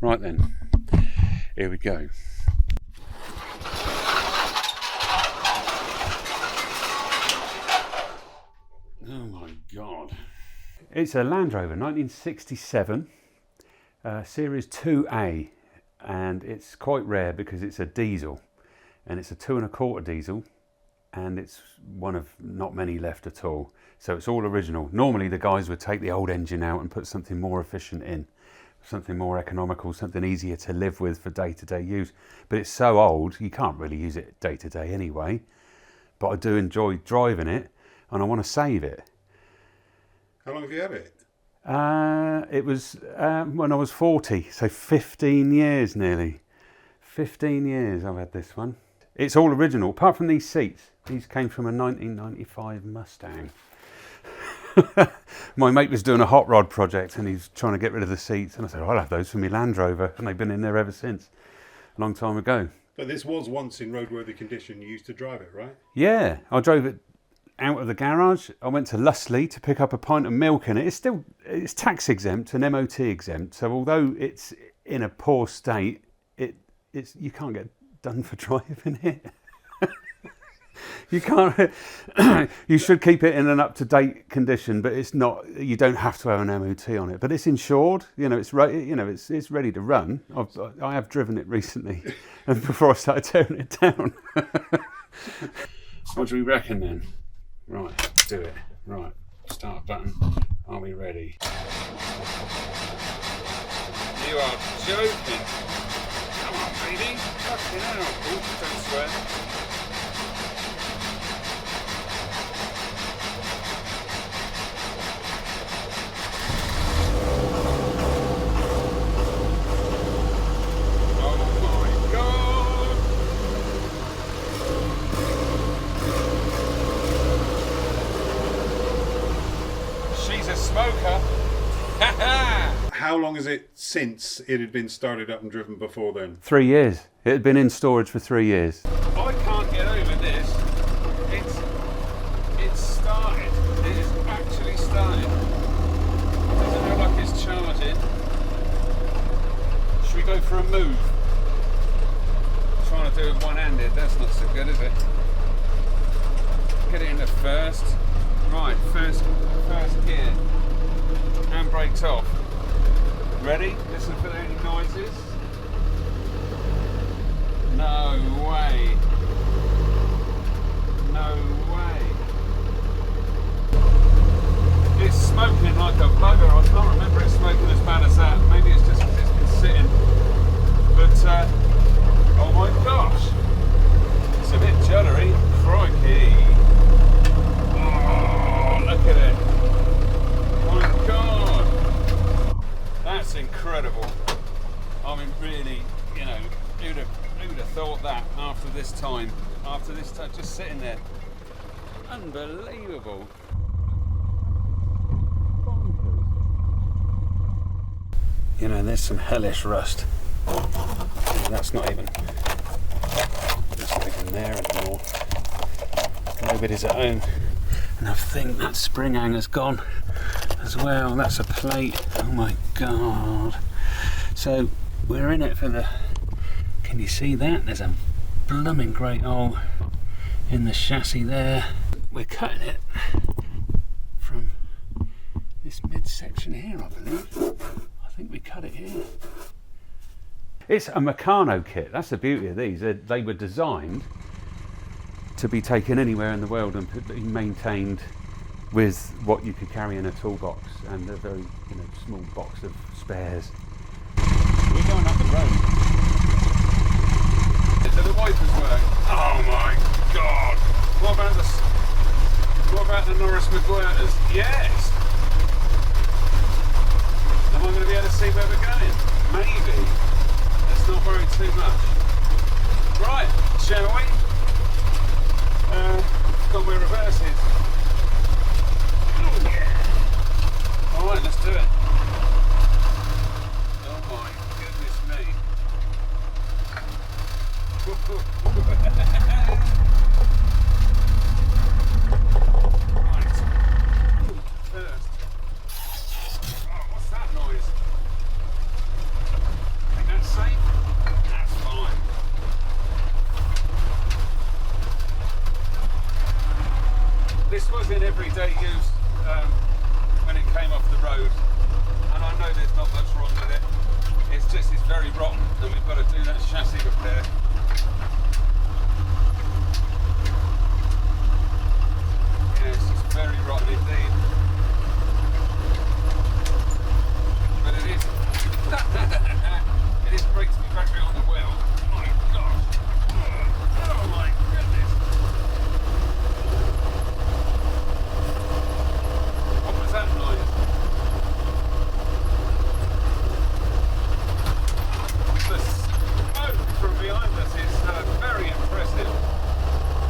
Right then, here we go. Oh my God. It's a Landrover 1967 Series 2A, and it's quite rare because it's a diesel, and it's a 2 1/4 diesel, and it's one of not many left at all. So it's all original. Normally the guys would take the old engine out and put something more efficient in, something more economical, something easier to live with for day-to-day use. But it's so old, you can't really use it day-to-day anyway. But I do enjoy driving it, and I want to save it. How long have you had it? It was when I was 40, so 15 years nearly. 15 years I've had this one. It's all original, apart from these seats. These came from a 1995 Mustang. My mate was doing a hot rod project and he's trying to get rid of the seats, and I said, I'll have those for my Land Rover, and they've been in there ever since, a long time ago. But this was once in roadworthy condition. You used to drive it, right? Yeah, I drove it out of the garage. I went to Lussley to pick up a pint of milk in it. It's tax exempt and MOT exempt, so although it's in a poor state, you can't get done for driving it. You can't. You should keep it in an up-to-date condition, but it's not. You don't have to have an MOT on it. But it's insured. It's ready to run. I have driven it recently, and before I started tearing it down. What do we reckon then? Right, let's do it. Right, start button. Are we ready? You are joking. Come on, baby. Fucking hell. Ooh, don't swear. Smoker. How long is it since it had been started up and driven before then? 3 years. It had been in storage for 3 years. I can't get over this. It's started. It is actually started. Doesn't look like it's charging. Should we go for a move? Trying to do it one-handed. That's not so good, is it? Get it into first. Right, first gear. Handbrakes off. Ready? Listen for any noises. No way. No way. It's smoking like a bugger. I can't remember it smoking as bad as that. Maybe it's just because it's been sitting. But, oh my gosh. It's a bit juddery. Crikey. Oh, look at it. My God, that's incredible. I mean, really, who'd have thought that after this time, just sitting there. Unbelievable. There's some hellish rust. That's not even there anymore. Nobody's at home. And I think that spring hanger's gone as well. That's a plate. Oh my God. So we're in it for the... Can you see that? There's a blooming great hole in the chassis there. We're cutting it from this midsection here, I believe. I think we cut it here. It's a Meccano kit. That's the beauty of these. They were designed to be taken anywhere in the world and be maintained with what you could carry in a toolbox and a very small box of spares. We're going up the road. Do the wipers work? Oh my God! What about the Norris McGuire's? Yes! Am I going to be able to see where we're going? Maybe. Let's not worry too much. Right, shall we? Got where reverse is. Oh yeah. Alright, let's do it. Oh my goodness me. Right. First. Oh, what's that noise? everyday use when it came off the road, and I know there's not much wrong with it. It's just it's very rotten, and we've got to do that chassis repair. Yeah, it's just very rotten indeed. But it is it is great to be back on the wheel. Oh my gosh. Oh my goodness. What was that noise? The smoke from behind us is very impressive.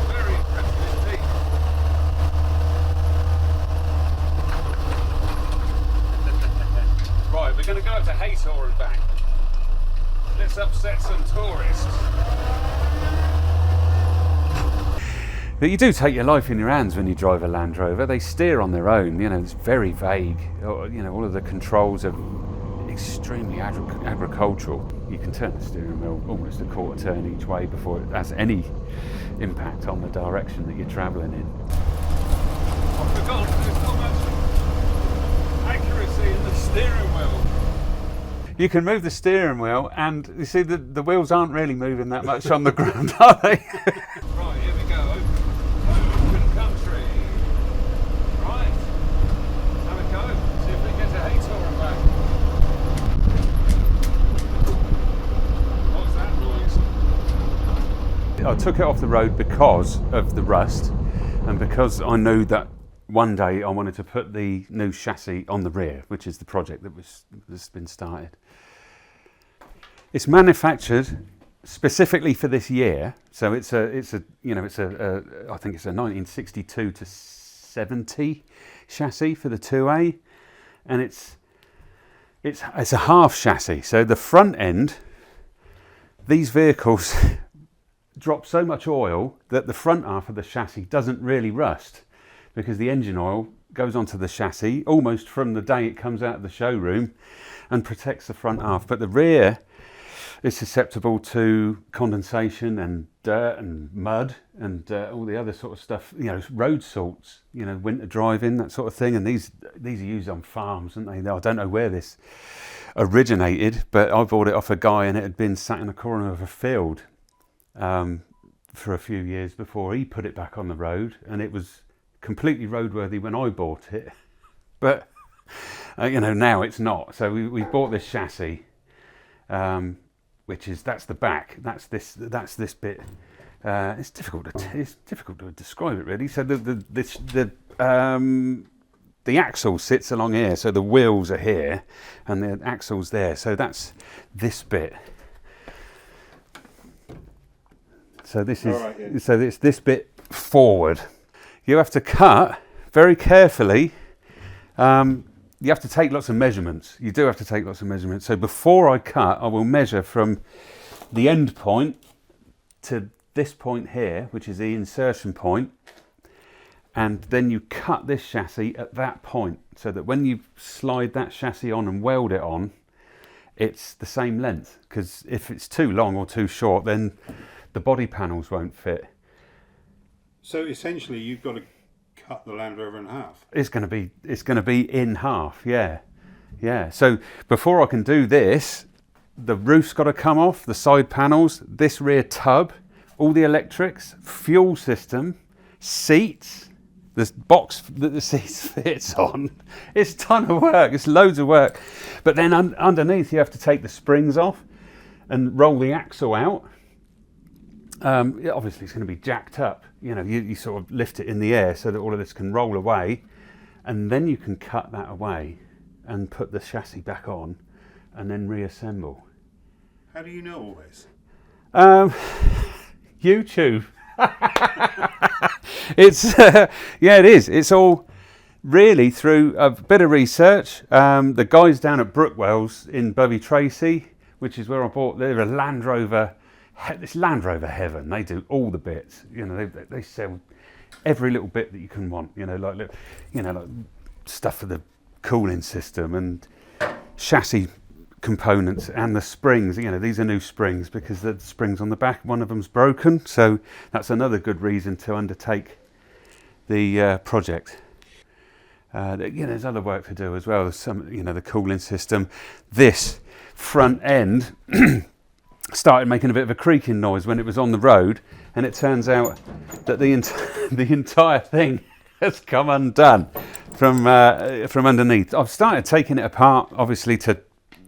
Very impressive indeed. Right, we're going to go up to Haytor and back. Let's upset some tourists. But you do take your life in your hands when you drive a Land Rover. They steer on their own, you know, it's very vague. You know, all of the controls are extremely agricultural. You can turn the steering wheel almost a quarter turn each way before it has any impact on the direction that you're travelling in. I forgot, there's not much accuracy in the steering wheel. You can move the steering wheel, and you see the wheels aren't really moving that much on the ground, are they? Right, here we go. Open country. Right. Have a go. See if we get to Haytor and back. What's that noise? I took it off the road because of the rust, and because I knew that one day I wanted to put the new chassis on the rear, which is the project that's been started. It's manufactured specifically for this year, so it's a I think it's a 1962 to 70 chassis for the 2A, and it's a half chassis. So the front end, these vehicles drop so much oil that the front half of the chassis doesn't really rust, because the engine oil goes onto the chassis almost from the day it comes out of the showroom and protects the front half. But the rear is susceptible to condensation and dirt and mud and all the other sort of stuff, you know, road salts, you know, winter driving, that sort of thing. And these are used on farms, aren't they? I don't know where this originated, but I bought it off a guy, and it had been sat in the corner of a field for a few years before he put it back on the road, and it was completely roadworthy when I bought it, but you know, now it's not. So we bought this chassis, that's the back. That's this bit. It's difficult to describe it really. So the axle sits along here. So the wheels are here, and the axle's there. So that's this bit. So this is so it's this bit forward. You have to cut very carefully. You have to take lots of measurements. You do have to take lots of measurements. So before I cut, I will measure from the end point to this point here, which is the insertion point, and then you cut this chassis at that point, so that when you slide that chassis on and weld it on, it's the same length. Because if it's too long or too short, then the body panels won't fit. So essentially, you've got to cut the Land Rover in half. It's going to be in half. Yeah. So before I can do this, the roof's got to come off, the side panels, this rear tub, all the electrics, fuel system, seats, this box that the seats fits on. It's a ton of work. It's loads of work. But then underneath, you have to take the springs off and roll the axle out. Obviously it's going to be jacked up, you know, you sort of lift it in the air so that all of this can roll away, and then you can cut that away and put the chassis back on and then reassemble. How do you know all this? YouTube. It's it is. It's all really through a bit of research. The guys down at Brookwell's in Bovey Tracy, which is where I bought, they're a Land Rover. It's Land Rover heaven. They do all the bits. You know, they sell every little bit that you can want. You know, like stuff for the cooling system and chassis components and the springs. You know, these are new springs because the springs on the back, one of them's broken. So that's another good reason to undertake the project. There's other work to do as well. There's some, the cooling system. This front end started making a bit of a creaking noise when it was on the road, and it turns out that the entire thing has come undone from underneath. I've started taking it apart, obviously, to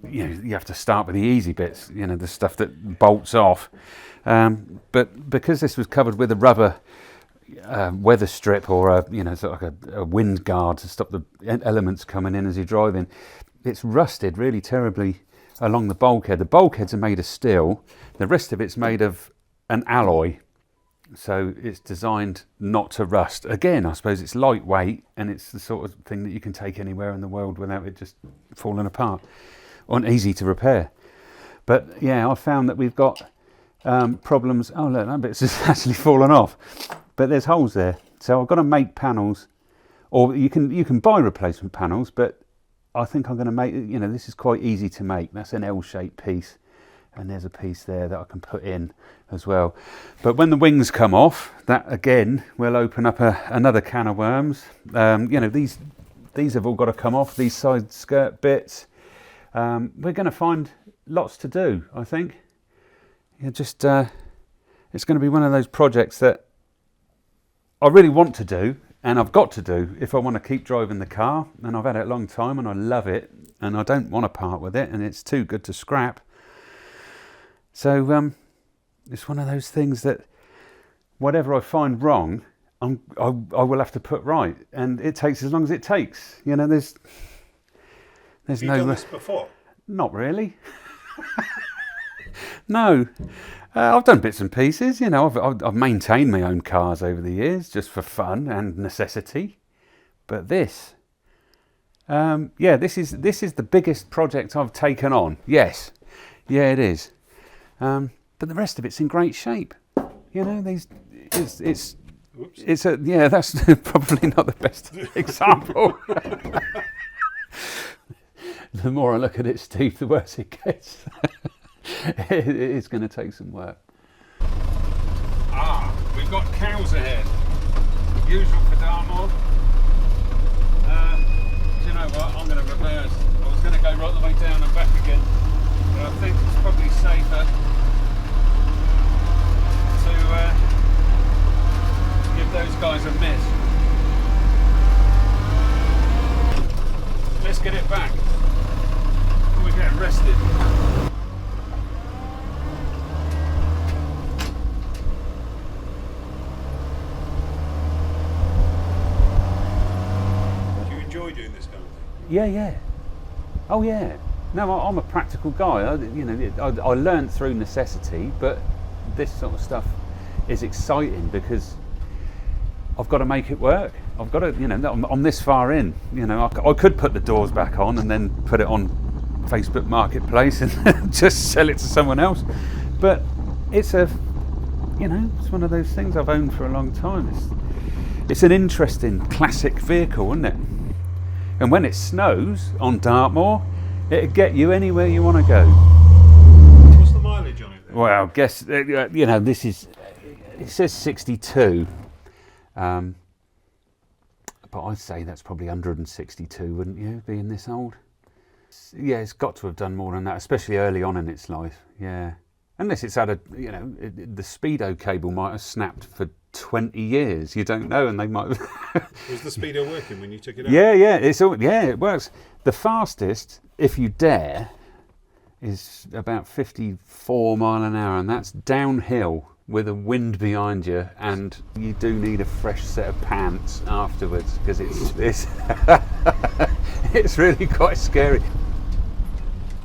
you have to start with the easy bits, the stuff that bolts off. But because this was covered with a rubber weather strip or sort of like a wind guard to stop the elements coming in as you're driving, it's rusted really terribly along the bulkhead. The bulkheads are made of steel. The rest of it's made of an alloy. So it's designed not to rust. Again, I suppose it's lightweight, and it's the sort of thing that you can take anywhere in the world without it just falling apart. Or easy to repair. But yeah, I found that we've got problems. Oh look, that bit's just actually fallen off. But there's holes there. So I've got to make panels, or you can buy replacement panels, but I think I'm going to make, this is quite easy to make. That's an L-shaped piece, and there's a piece there that I can put in as well. But when the wings come off, that again will open up another can of worms. These have all got to come off, these side skirt bits. We're going to find lots to do, I think. It's going to be one of those projects that I really want to do, and I've got to do if I want to keep driving the car. And I've had it a long time, and I love it, and I don't want to part with it, and it's too good to scrap. So it's one of those things that whatever I find wrong, I will have to put right, and it takes as long as it takes. There's Have you done this before? Not really. No. I've done bits and pieces, I've maintained my own cars over the years just for fun and necessity. But this, this is the biggest project I've taken on. Yes, yeah, it is. But the rest of it's in great shape. That's probably not the best example. The more I look at it, Steve, the worse it gets. It is going to take some work. We've got cows ahead. Usual for Dartmoor. Do you know what? I'm going to reverse. I was going to go right the way down and back again, but I think it's probably safer to give those guys a miss. Let's get it back before we get arrested. Doing this kind of thing? Yeah. Oh yeah. No, I'm a practical guy. I learned through necessity, but this sort of stuff is exciting because I've got to make it work. I've got to, I'm this far in. I could put the doors back on and then put it on Facebook Marketplace and just sell it to someone else. But it's it's one of those things I've owned for a long time. It's an interesting classic vehicle, isn't it? And when it snows on Dartmoor, it'll get you anywhere you want to go. What's the mileage on it then? Well, guess, this is, it says 62. But I'd say that's probably 162, wouldn't you, being this old? Yeah, it's got to have done more than that, especially early on in its life, yeah. Unless it's had the speedo cable might have snapped for 20 years, you don't know, and they might have... Was the speedo working when you took it out? Yeah, it works. The fastest, if you dare, is about 54 mile an hour, and that's downhill with a wind behind you, and you do need a fresh set of pants afterwards, because it's it's really quite scary.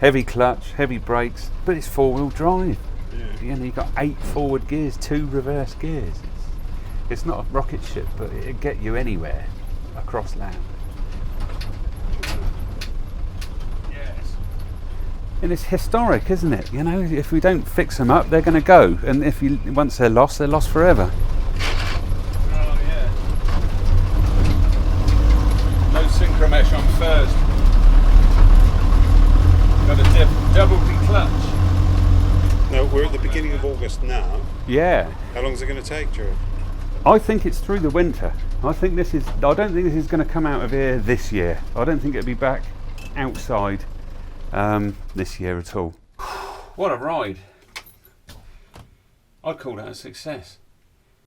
Heavy clutch, heavy brakes, but it's four-wheel drive. Yeah. You've got 8 forward gears, 2 reverse gears. It's not a rocket ship, but it'll get you anywhere across land. Yes. And it's historic, isn't it? If we don't fix them up, they're going to go. And once they're lost forever. Oh yeah. No synchromesh on first. Got a double D clutch. No, we're at the beginning of August now. Yeah. How long is it going to take, Drew? I think it's through the winter. I don't think this is going to come out of here this year. I don't think it'll be back outside this year at all. What a ride. I'd call that a success.